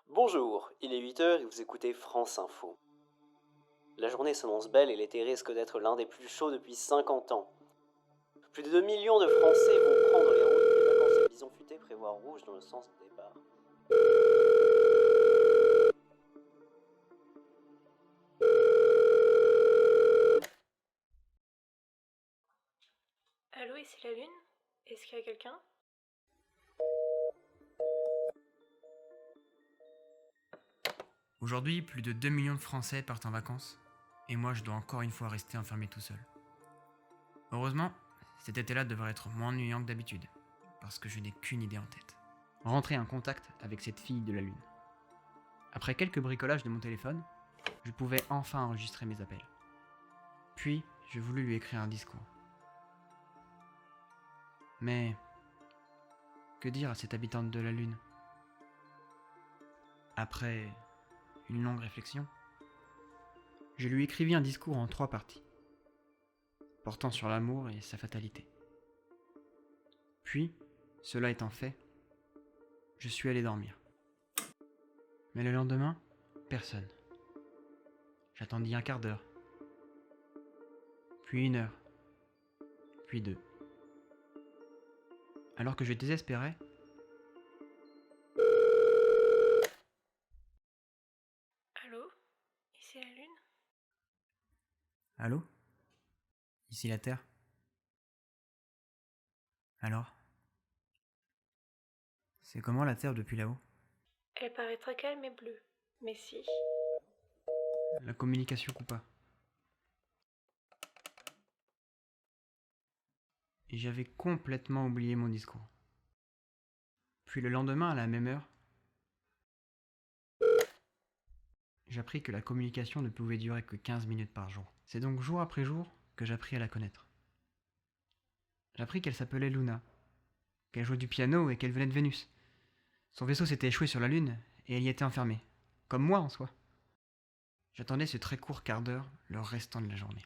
Bonjour, il est 8 heures et vous écoutez France Info. La journée s'annonce belle et l'été risque d'être l'un des plus chauds depuis 50 ans. Plus de 2 millions de Français vont prendre les routes des vacances et Bison Futé prévoit rouge dans le sens du départ. Allô, ici la Lune? Est-ce qu'il y a quelqu'un? Aujourd'hui, plus de 2 millions de Français partent en vacances, et moi je dois encore une fois rester enfermé tout seul. Heureusement, cet été-là devrait être moins ennuyant que d'habitude, parce que je n'ai qu'une idée en tête. Rentrer en contact avec cette fille de la Lune. Après quelques bricolages de mon téléphone, je pouvais enfin enregistrer mes appels. Puis, je voulus lui écrire un discours. Mais, que dire à cette habitante de la Lune? Après une longue réflexion, je lui écrivis un discours en 3 parties, portant sur l'amour et sa fatalité. Puis, cela étant fait, je suis allé dormir. Mais le lendemain, personne. J'attendis un quart d'heure, puis 1 heure, puis 2. Alors que je désespérais, Allô? Ici la Lune? allô? Ici la Terre? Alors? C'est comment la Terre depuis là-haut? Elle paraît très calme et bleue. Mais si. La communication coupa. Et j'avais complètement oublié mon discours. Puis le lendemain, à la même heure, j'appris que la communication ne pouvait durer que 15 minutes par jour. C'est donc jour après jour que j'appris à la connaître. J'appris qu'elle s'appelait Luna, qu'elle jouait du piano et qu'elle venait de Vénus. Son vaisseau s'était échoué sur la Lune et elle y était enfermée, comme moi en soi. J'attendais ce très court quart d'heure le restant de la journée.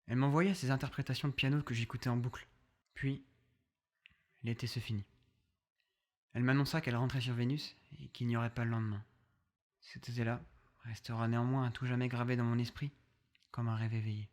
Elle m'envoyait ses interprétations de piano que j'écoutais en boucle. Puis, l'été se finit. Elle m'annonça qu'elle rentrait sur Vénus et qu'il n'y aurait pas le lendemain. Cet été-là restera néanmoins à tout jamais gravé dans mon esprit, comme un rêve éveillé.